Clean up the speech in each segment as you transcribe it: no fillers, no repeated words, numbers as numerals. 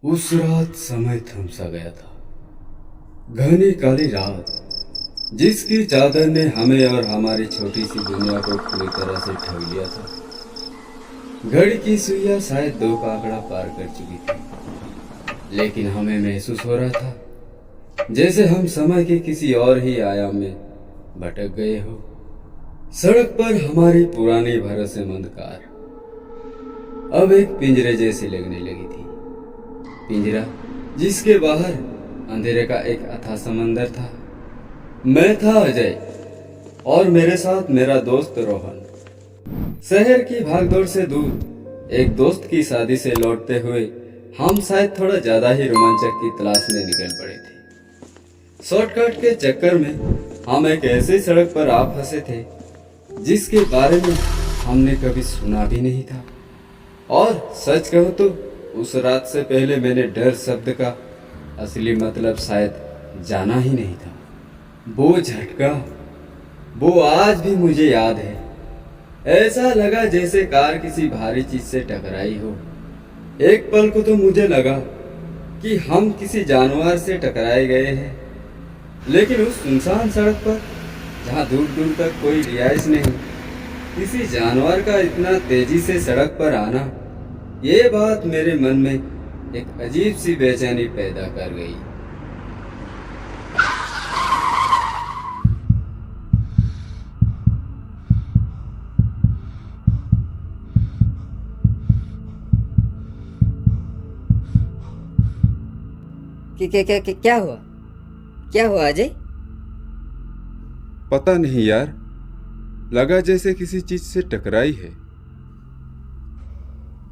उस रात समय थम सा गया था। घनी काली रात जिसकी चादर ने हमें और हमारी छोटी सी दुनिया को पूरी तरह से ढक लिया था। घड़ी की सुइयां शायद 2 का आंकड़ा पार कर चुकी थी, लेकिन हमें महसूस हो रहा था जैसे हम समय के किसी और ही आयाम में भटक गए हो। सड़क पर हमारी पुरानी भरोसेमंद कार अब एक पिंजरे जैसी लगने लगी थी। पिंजरा जिसके बाहर अंधेरे का एक अथाह समंदर था। मैं था अजय और मेरे साथ मेरा दोस्त रोहन। शहर की भागदौड़ से दूर एक दोस्त की शादी से लौटते हुए हम शायद थोड़ा ज्यादा ही रोमांचक की तलाश में निकल पड़े थे। शॉर्टकट के चक्कर में हम एक ऐसी सड़क पर आ फंसे थे जिसके बारे में हमने कभी सुना भी नहीं था। और सच कहो तो उस रात से पहले मैंने डर शब्द का असली मतलब शायद जाना ही नहीं था। वो झटका वो आज भी मुझे याद है। ऐसा लगा जैसे कार किसी भारी चीज से टकराई हो। एक पल को तो मुझे लगा कि हम किसी जानवर से टकराए गए हैं, लेकिन उस सुनसान सड़क पर जहाँ दूर दूर तक कोई रिहाइश नहीं, किसी जानवर का इतना तेजी से सड़क पर आना, ये बात मेरे मन में एक अजीब सी बेचैनी पैदा कर गई। क्या हुआ? क्या हुआ अजय? पता नहीं यार, लगा जैसे किसी चीज से टकराई है।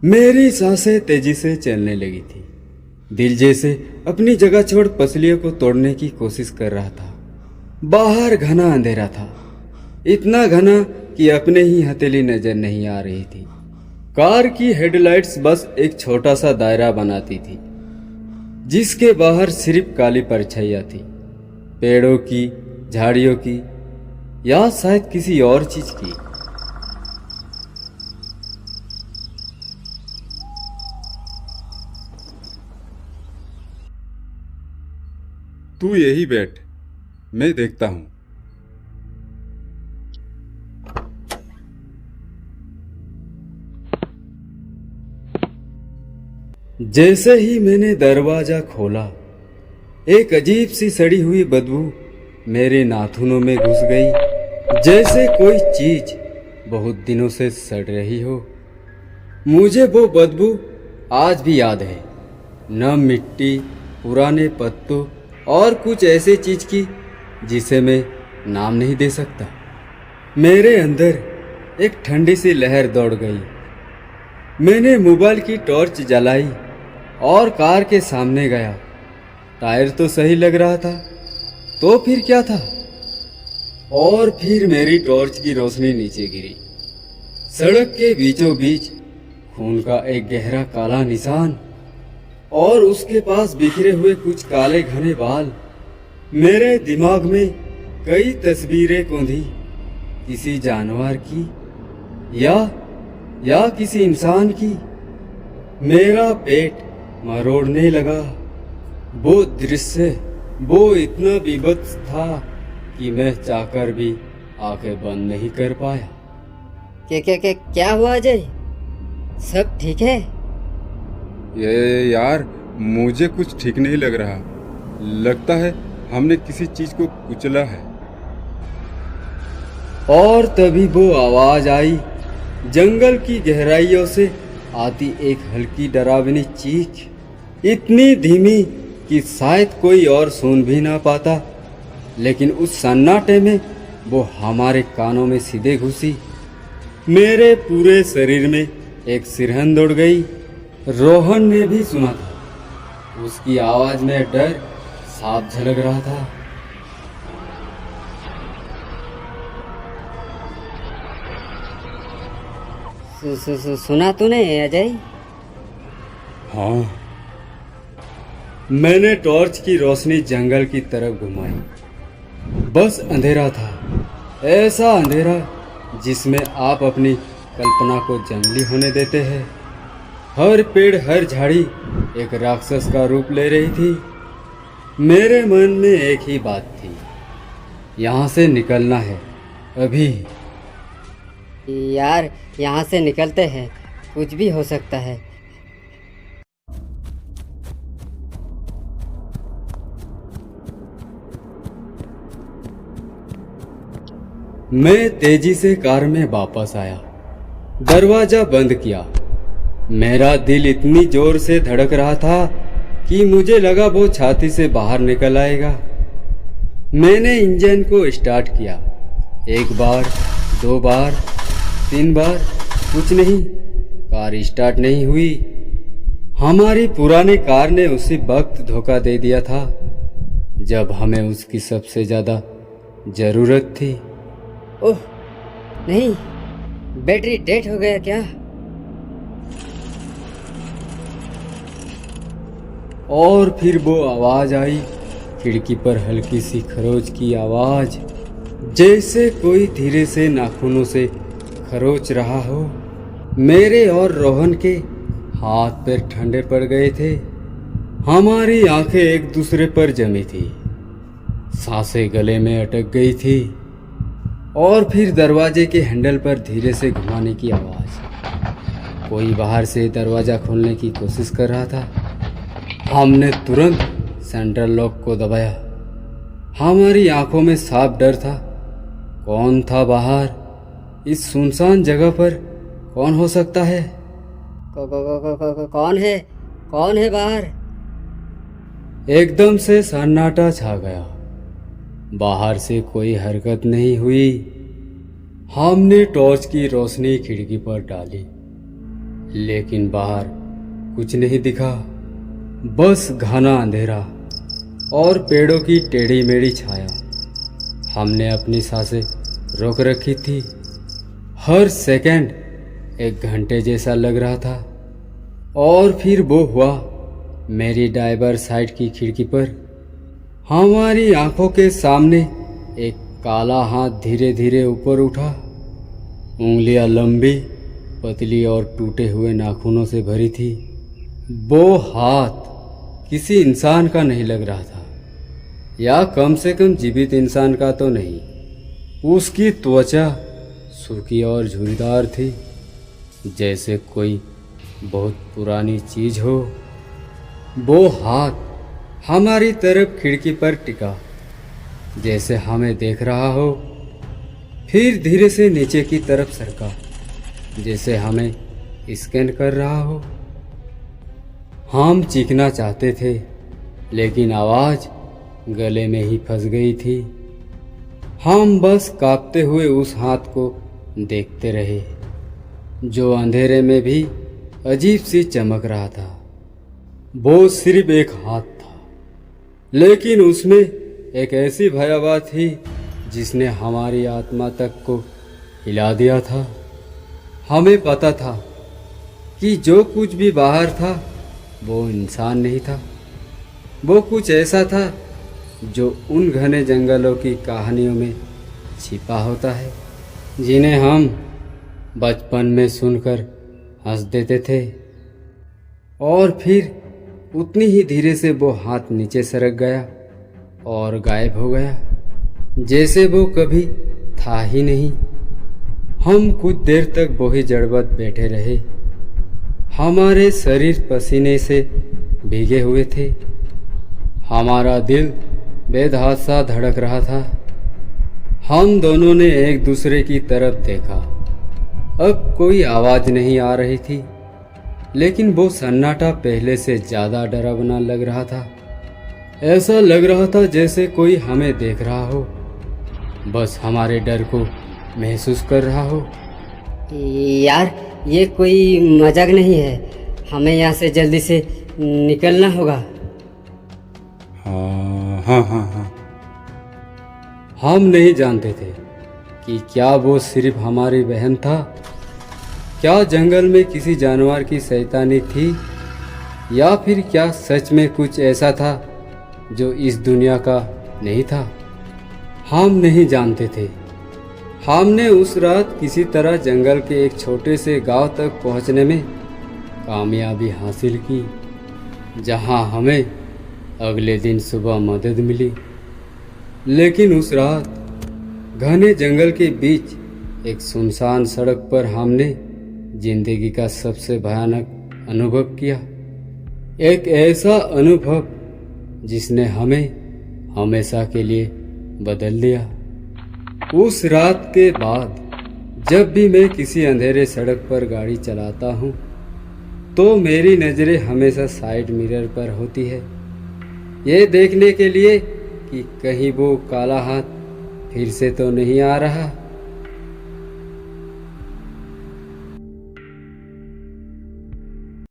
मेरी सांसें तेजी से चलने लगी थी। दिल जैसे अपनी जगह छोड़ पसलियों को तोड़ने की कोशिश कर रहा था। बाहर घना अंधेरा था, इतना घना कि अपने ही हथेली नजर नहीं आ रही थी। कार की हेडलाइट्स बस एक छोटा सा दायरा बनाती थी, जिसके बाहर सिर्फ काली परछाइयां थी, पेड़ों की, झाड़ियों की, या शायद किसी और चीज की। तू यही बैठ, मैं देखता हूं। जैसे ही मैंने दरवाजा खोला, एक अजीब सी सड़ी हुई बदबू मेरे नाखूनों में घुस गई, जैसे कोई चीज बहुत दिनों से सड़ रही हो। मुझे वो बदबू आज भी याद है, नम मिट्टी, पुराने पत्तों और कुछ ऐसी चीज की जिसे मैं नाम नहीं दे सकता। मेरे अंदर एक ठंडी सी लहर दौड़ गई। मैंने मोबाइल की टॉर्च जलाई और कार के सामने गया। टायर तो सही लग रहा था, तो फिर क्या था? और फिर मेरी टॉर्च की रोशनी नीचे गिरी। सड़क के बीचों बीच खून का एक गहरा काला निशान, और उसके पास बिखरे हुए कुछ काले घने बाल। मेरे दिमाग में कई तस्वीरें कौंधी, किसी जानवर की या किसी इंसान की। मेरा पेट मरोड़ने लगा। वो दृश्य वो इतना बीभत्स था कि मैं चाहकर भी आंखें बंद नहीं कर पाया। क्या हुआ अजय? सब ठीक है? ये यार, मुझे कुछ ठीक नहीं लग रहा। लगता है हमने किसी चीज को कुचला है। और तभी वो आवाज आई, जंगल की गहराइयों से आती एक हल्की डरावनी चीख, इतनी धीमी कि शायद कोई और सुन भी ना पाता, लेकिन उस सन्नाटे में वो हमारे कानों में सीधे घुसी। मेरे पूरे शरीर में एक सिरहन दौड़ गई। रोहन ने भी सुना था, उसकी आवाज में डर साफ झलक रहा था। सुना तूने अजय? हाँ। मैंने टॉर्च की रोशनी जंगल की तरफ घुमाई। बस अंधेरा था, ऐसा अंधेरा जिसमें आप अपनी कल्पना को जंगली होने देते हैं। हर पेड़, हर झाड़ी एक राक्षस का रूप ले रही थी। मेरे मन में एक ही बात थी, यहाँ से निकलना है अभी। यार यहाँ से निकलते हैं, कुछ भी हो सकता है। मैं तेजी से कार में वापस आया, दरवाजा बंद किया। मेरा दिल इतनी जोर से धड़क रहा था कि मुझे लगा वो छाती से बाहर निकल आएगा। मैंने इंजन को स्टार्ट किया, 1 बार, 2 बार, 3 बार, कुछ नहीं, कार स्टार्ट नहीं हुई। हमारी पुरानी कार ने उसी वक्त धोखा दे दिया था जब हमें उसकी सबसे ज़्यादा ज़रूरत थी। ओह नहीं, बैटरी डेड हो गया क्या? और फिर वो आवाज़ आई, खिड़की पर हल्की सी खरोच की आवाज़, जैसे कोई धीरे से नाखूनों से खरोच रहा हो। मेरे और रोहन के हाथ पैर ठंडे पड़ गए थे। हमारी आंखें एक दूसरे पर जमी थी, सांसें गले में अटक गई थी। और फिर दरवाजे के हैंडल पर धीरे से घुमाने की आवाज़। कोई बाहर से दरवाज़ा खोलने की कोशिश कर रहा था। हमने तुरंत सेंट्रल लॉक को दबाया। हमारी आंखों में साफ डर था। कौन था बाहर? इस सुनसान जगह पर कौन हो सकता है? कौन है? कौन है बाहर? एकदम से सन्नाटा छा गया। बाहर से कोई हरकत नहीं हुई। हमने टॉर्च की रोशनी खिड़की पर डाली, लेकिन बाहर कुछ नहीं दिखा, बस घना अंधेरा और पेड़ों की टेढ़ी मेढ़ी छाया। हमने अपनी सांसें रोक रखी थी। हर सेकंड 1 घंटे जैसा लग रहा था। और फिर वो हुआ, मेरी ड्राइवर साइड की खिड़की पर हमारी आंखों के सामने एक काला हाथ धीरे धीरे ऊपर उठा। उंगलियां लंबी, पतली और टूटे हुए नाखूनों से भरी थी। वो हाथ किसी इंसान का नहीं लग रहा था, या कम से कम जीवित इंसान का तो नहीं। उसकी त्वचा सूखी और झुर्रीदार थी, जैसे कोई बहुत पुरानी चीज हो। वो हाथ हमारी तरफ खिड़की पर टिका, जैसे हमें देख रहा हो। फिर धीरे से नीचे की तरफ सरका, जैसे हमें स्कैन कर रहा हो। हम चीखना चाहते थे, लेकिन आवाज़ गले में ही फंस गई थी। हम बस कांपते हुए उस हाथ को देखते रहे, जो अंधेरे में भी अजीब सी चमक रहा था। वो सिर्फ एक हाथ था, लेकिन उसमें एक ऐसी भयावह थी जिसने हमारी आत्मा तक को हिला दिया था। हमें पता था कि जो कुछ भी बाहर था वो इंसान नहीं था। वो कुछ ऐसा था जो उन घने जंगलों की कहानियों में छिपा होता है, जिन्हें हम बचपन में सुनकर हंस देते थे। और फिर उतनी ही धीरे से वो हाथ नीचे सरक गया और गायब हो गया, जैसे वो कभी था ही नहीं। हम कुछ देर तक वही जड़बत बैठे रहे। हमारे शरीर पसीने से भीगे हुए थे। हमारा दिल बेधात सा धड़क रहा था। हम दोनों ने एक दूसरे की तरफ देखा। अब कोई आवाज़ नहीं आ रही थी, लेकिन वो सन्नाटा पहले से ज़्यादा डरावना लग रहा था। ऐसा लग रहा था जैसे कोई हमें देख रहा हो, बस हमारे डर को महसूस कर रहा हो। यार ये कोई मजाक नहीं है, हमें यहाँ से जल्दी से निकलना होगा। हाँ। हम नहीं जानते थे कि क्या वो सिर्फ हमारी बहन था, क्या जंगल में किसी जानवर की शैतानी थी, या फिर क्या सच में कुछ ऐसा था जो इस दुनिया का नहीं था। हम नहीं जानते थे। हमने उस रात किसी तरह जंगल के एक छोटे से गांव तक पहुंचने में कामयाबी हासिल की। जहां हमें अगले दिन सुबह मदद मिली। लेकिन उस रात घने जंगल के बीच एक सुनसान सड़क पर हमने जिंदगी का सबसे भयानक अनुभव किया। एक ऐसा अनुभव जिसने हमें हमेशा के लिए बदल दिया। उस रात के बाद जब भी मैं किसी अंधेरे सड़क पर गाड़ी चलाता हूँ तो मेरी नज़रें हमेशा साइड मिरर पर होती है, ये देखने के लिए कि कहीं वो काला हाथ फिर से तो नहीं आ रहा।